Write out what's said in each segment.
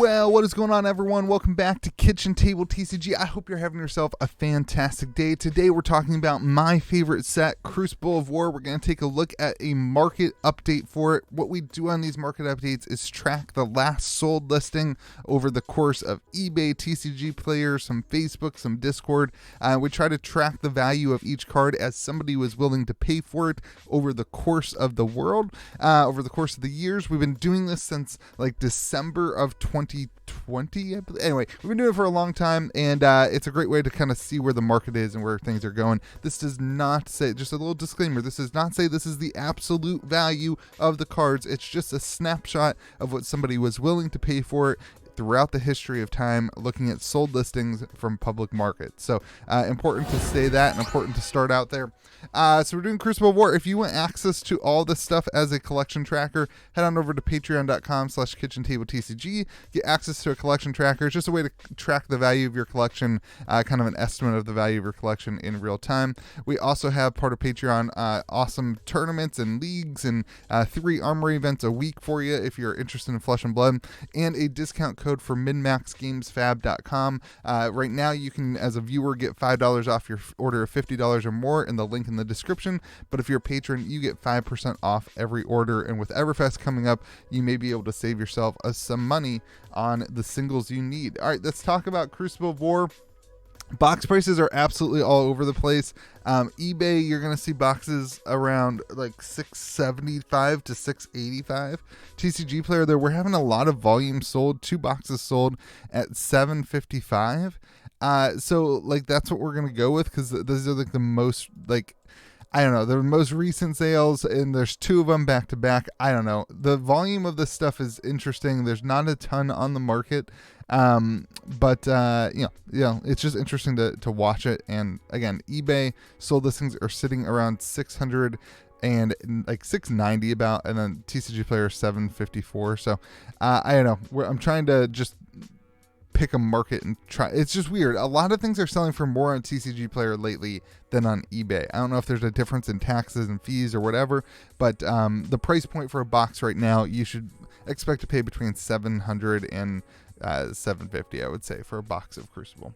Well, what is going on, everyone? Welcome back to Kitchen Table TCG. I hope you're having yourself a fantastic day. Today, we're talking about my favorite set, Crucible of War. We're going to take a look at a market update for it. What we do on these market updates is track the last sold listing over the course of eBay, TCG Player, some Facebook, some Discord. We try to track the value of each card as somebody was willing to pay for it over the course of the world, over the course of the years. We've been doing this since like December of 2020. Anyway, we've been doing it for a long time, and it's a great way to kind of see where the market is and where things are going. This does not say, just a little disclaimer, this does not say this is the absolute value of the cards. It's just a snapshot of what somebody was willing to pay for it throughout the history of time, looking at sold listings from public markets. So important to say that, and important to start out there. So we're doing Crucible of War. If you want access to all this stuff as a collection tracker, head on over to patreon.com/KitchenTableTCG. Get access to a collection tracker. It's just a way to track the value of your collection, kind of an estimate of the value of your collection in real time. We also have part of Patreon awesome tournaments and leagues and 3 armory events a week for you if you're interested in Flesh and Blood, and a discount code for minmaxgamesfab.com. Right now, you can, as a viewer, get $5 off your order of $50 or more in the link in the description. But if you're a patron, you get 5% off every order. And with Everfest coming up, you may be able to save yourself some money on the singles you need. All right, let's talk about Crucible of War. Box prices are absolutely all over the place. eBay, you're going to see boxes around like $675 to $685. TCG Player, there, we're having a lot of volume sold. 2 boxes sold at $755. So like that's what we're going to go with, because those are like the most, like, I don't know, the most recent sales, and there's 2 of them back to back. I don't know. The volume of this stuff is interesting. There's not a ton on the market. But you know, it's just interesting to watch it. And again, eBay sold listings are sitting around 600 and like 690 about, and then TCG Player 754. So I don't know. I'm trying to just pick a market and try. It's just weird. A lot of things are selling for more on TCG Player lately than on eBay. I don't know if there's a difference in taxes and fees or whatever, but the price point for a box right now, you should expect to pay between $700 and $750, I would say, for a box of Crucible.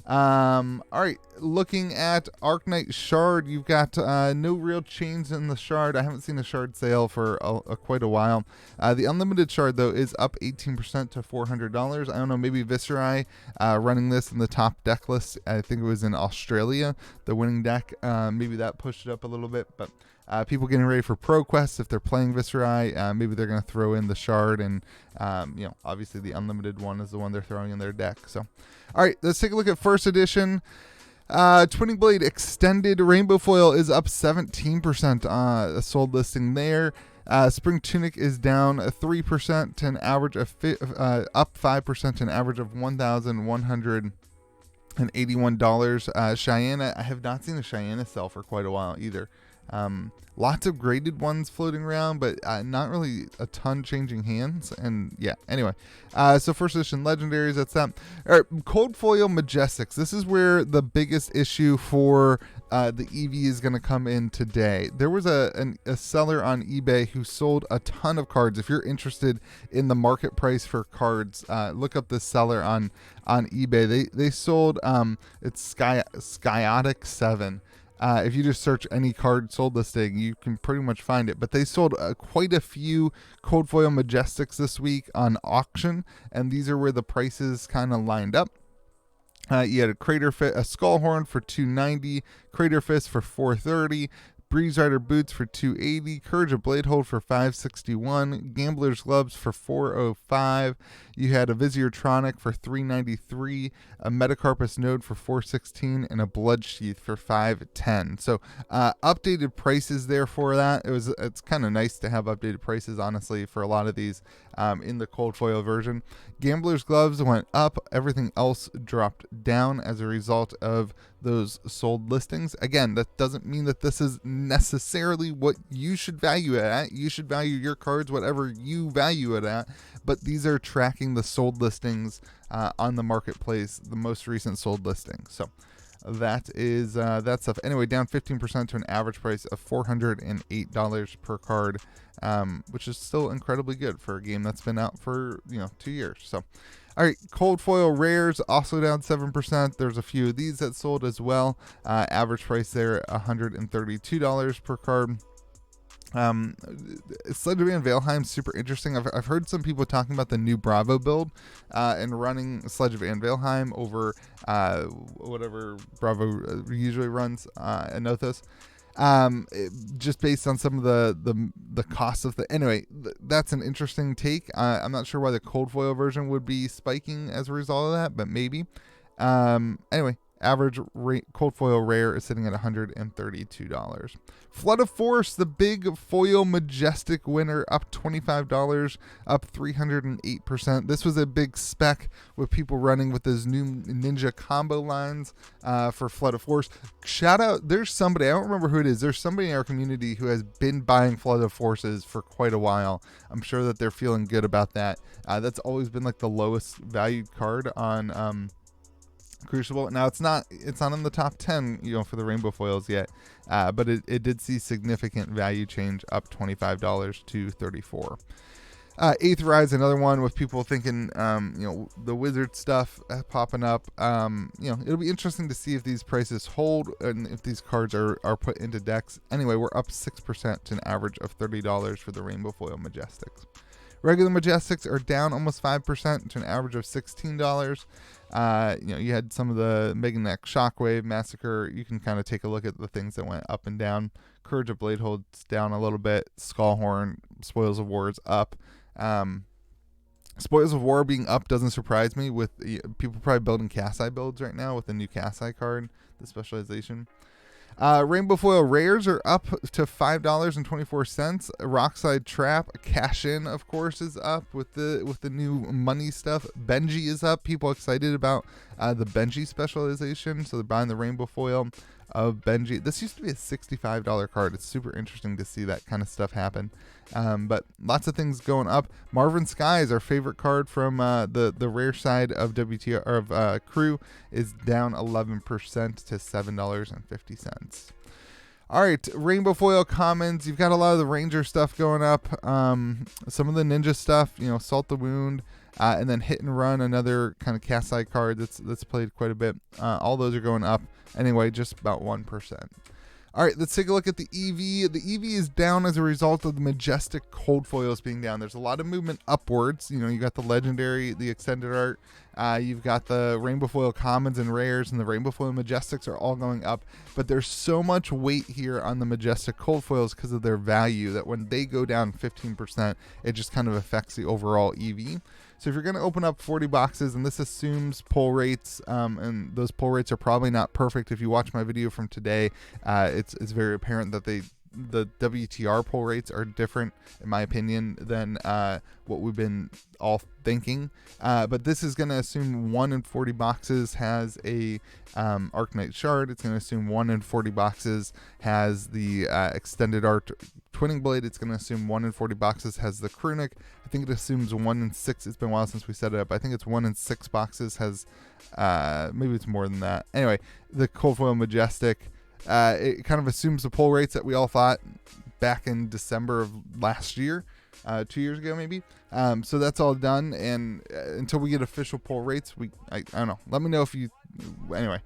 All right, looking at Arknight Shard, you've got no real change in the Shard. I haven't seen a Shard sale for quite a while. The Unlimited Shard, though, is up 18% to $400. I don't know, maybe Viserai running this in the top deck list. I think it was in Australia, the winning deck. Maybe that pushed it up a little bit, but people getting ready for Pro Quest, if they're playing Viserai, maybe they're going to throw in the Shard, and you know, obviously the Unlimited one is the one they're throwing in their deck. So, all right, let's take a look at First Edition. Twinning Blade Extended Rainbow Foil is up 17%, a sold listing there. Spring Tunic is down 3% to an average of up 5% to an average of $1,181. Cheyenne, I have not seen a Cheyenne sell for quite a while either. Lots of graded ones floating around, but not really a ton changing hands. And yeah, anyway, so First Edition Legendaries, that's that. All right, Cold Foil Majestics. This is where the biggest issue for the EV is going to come in today. There was a seller on eBay who sold a ton of cards. If you're interested in the market price for cards, look up this seller on eBay. They sold it's Skyotic 7. If you just search any card sold listing, you can pretty much find it. But they sold quite a few Cold Foil Majestics this week on auction, and these are where the prices kind of lined up. You had a Skullhorn for $290, Crater Fist for $430, Breeze Rider Boots for $280, Courage of Bladehold for $561, Gambler's Gloves for $405. You had a Visiertronic for $393, a Metacarpus Node for $416, and a Blood Sheath for $510. So updated prices there for that. It's kind of nice to have updated prices, honestly, for a lot of these in the cold foil version. Gambler's Gloves went up. Everything else dropped down as a result of those sold listings. Again, that doesn't mean that this is necessarily what you should value it at. You should value your cards whatever you value it at, but these are tracking the sold listings on the marketplace, the most recent sold listings. So that is that stuff. Anyway, down 15% to an average price of $408 per card, which is still incredibly good for a game that's been out for 2 years. So, all right, cold foil rares also down 7%. There's a few of these that sold as well. Average price there $132 per card. Sledge of Valheim, super interesting. I've heard some people talking about the new Bravo build and running Sledge of Valheim over whatever Bravo usually runs Anothos. Just based on some of the costs of the anyway, that's an interesting take. I'm not sure why the cold foil version would be spiking as a result of that, but maybe. Anyway, average cold foil rare is sitting at $132. Flood of Force, the big foil majestic winner, up $25, up 308%. This was a big spec with people running with those new ninja combo lines for Flood of Force. Shout out, there's somebody, I don't remember who it is, there's somebody in our community who has been buying Flood of Forces for quite a while. I'm sure that they're feeling good about that. That's always been like the lowest valued card on Crucible. Now it's not in the top 10 for the rainbow foils yet, but it did see significant value change, up $25 to $34. Eighth Rise, another one with people thinking the wizard stuff popping up. It'll be interesting to see if these prices hold and if these cards are put into decks. Anyway, we're up 6% to an average of $30 for the rainbow foil majestics. Regular majestics are down almost 5% to an average of $16. You had some of the Mega Neck Shockwave Massacre. You can kind of take a look at the things that went up and down. Courage of Bladehold's down a little bit. Skullhorn, Spoils of War is up. Spoils of War being up doesn't surprise me, with people probably building Kasai builds right now with the new Kasai card, the specialization. Rainbow foil rares are up to $5.24. Rockside Trap Cash In, of course, is up with the new money stuff. Benji is up. People excited about the Benji specialization, so they're buying the rainbow foil of Benji. This used to be a $65 card. It's super interesting to see that kind of stuff happen. But lots of things going up. Marvin Sky is our favorite card from the rare side of WTR of Crew, is down 11% to $7.50. All right, rainbow foil commons. You've got a lot of the ranger stuff going up. Some of the ninja stuff, Salt the Wound, and then Hit and Run, another kind of Kasai card that's played quite a bit. All those are going up. Anyway, just about 1%. All right, let's take a look at the EV. The EV is down as a result of the majestic cold foils being down. There's a lot of movement upwards. You got the legendary, the extended art. You've got the rainbow foil commons and rares, and the rainbow foil majestics are all going up. But there's so much weight here on the majestic cold foils because of their value that when they go down 15%, it just kind of affects the overall EV. So if you're going to open up 40 boxes, and this assumes pull rates, and those pull rates are probably not perfect. If you watch my video from today, it's very apparent that the WTR pull rates are different, in my opinion, than what we've been all thinking. But this is going to assume 1 in 40 boxes has a Arknight Shard. It's going to assume 1 in 40 boxes has the extended art Twinning Blade. It's going to assume 1 in 40 boxes has the Krunic. I think it assumes 1 in 6. It's been a while since we set it up. I think it's 1 in 6 boxes has, maybe it's more than that. Anyway, the Cold Foil Majestic. It kind of assumes the pull rates that we all thought back in December of last year, 2 years ago maybe. So that's all done, and until we get official pull rates, I don't know. Let me know if you. Anyway,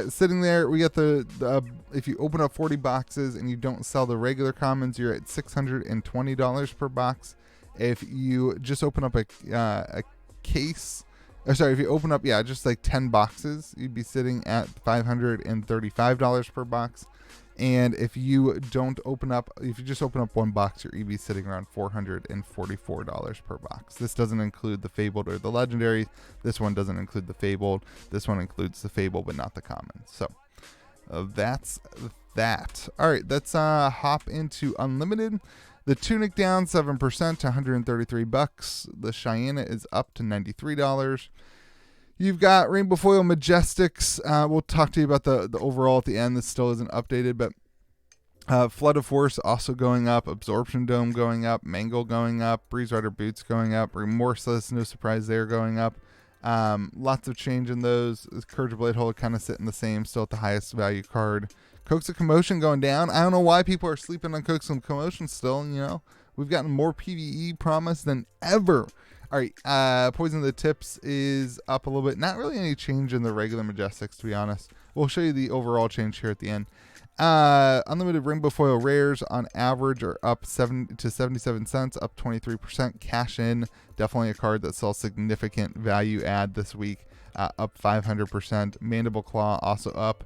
sitting there, we got the if you open up 40 boxes and you don't sell the regular commons, you're at $620 per box. If you just open up a case. If you open up, just like 10 boxes, you'd be sitting at $535 per box. And if you just open up one box, your EV is sitting around $444 per box. This doesn't include the Fabled or the Legendary. This one doesn't include the Fabled. This one includes the Fable, but not the Common. So that's that. All right, let's hop into Unlimited. The Tunic down 7% to $133. The Cheyenne is up to $93. You've got Rainbow Foil Majestics. We'll talk to you about the overall at the end. This still isn't updated, but Flood of Force also going up. Absorption Dome going up. Mangle going up. Breeze Rider Boots going up. Remorseless, no surprise there, going up. Lots of change in those. Courage Blade Hold kind of sitting the same, still at the highest value card. Cokes of Commotion going down. I don't know why people are sleeping on Cokes of Commotion still. You know, we've gotten more PvE promise than ever. All right, Poison of the Tips is up a little bit. Not really any change in the regular Majestics, to be honest. We'll show you the overall change here at the end. Unlimited Rainbow Foil Rares on average are up 7 to 77 cents, up 23%. Cash In, definitely a card that saw significant value add this week, up 500%. Mandible Claw also up.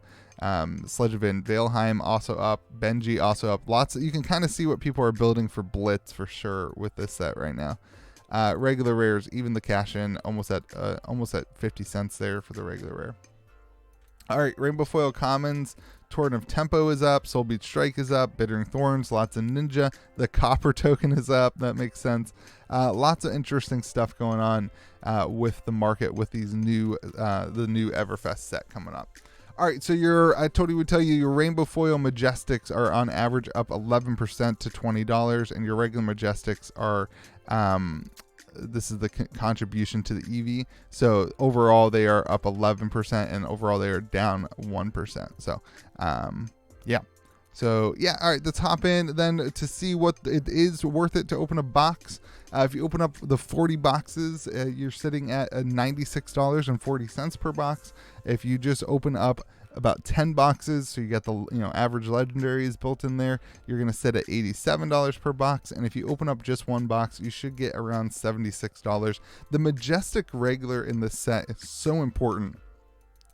Sledge of Valheim also up. Benji also up. Lots of, you can kind of see what people are building for Blitz for sure with this set right now. Regular rares, even the cash in, almost at 50 cents there for the regular rare. All right, Rainbow Foil Commons, Torrent of Tempo is up, Soul Beat Strike is up, Bittering Thorns, lots of Ninja, the Copper Token is up, that makes sense. Lots of interesting stuff going on with the market with these new, the new Everfest set coming up. All right, so I totally would tell you your Rainbow Foil Majestics are on average up 11% to $20, and your regular Majestics are, this is the contribution to the EV. So overall they are up 11%, and overall they are down 1%. So, yeah. So yeah, all right, let's hop in then to see what it is worth it to open a box. If you open up the 40 boxes, you're sitting at $96.40 per box. If you just open up about 10 boxes, so you got the average legendaries built in there, you're going to sit at $87 per box. And if you open up just one box, you should get around $76. The Majestic regular in this set is so important.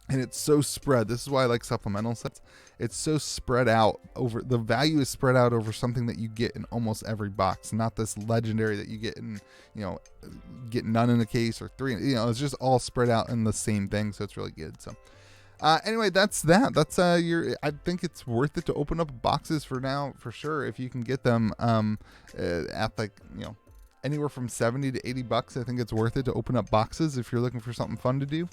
And it's so spread. This is why I like supplemental sets. It's so spread out over, the value is spread out over something that you get in almost every box, not this legendary that you get in, get none in a case or 3. It's just all spread out in the same thing. So it's really good. So anyway, that's that. That's I think it's worth it to open up boxes for now, for sure. If you can get them at like, anywhere from 70 to 80 bucks, I think it's worth it to open up boxes if you're looking for something fun to do.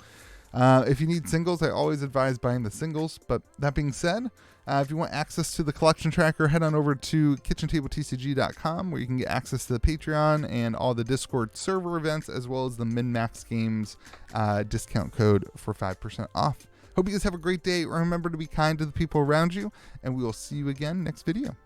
If you need singles, I always advise buying the singles. But that being said, if you want access to the collection tracker, head on over to KitchenTableTCG.com, where you can get access to the Patreon and all the Discord server events, as well as the Min-Max Games discount code for 5% off. Hope you guys have a great day. Remember to be kind to the people around you, and we will see you again next video.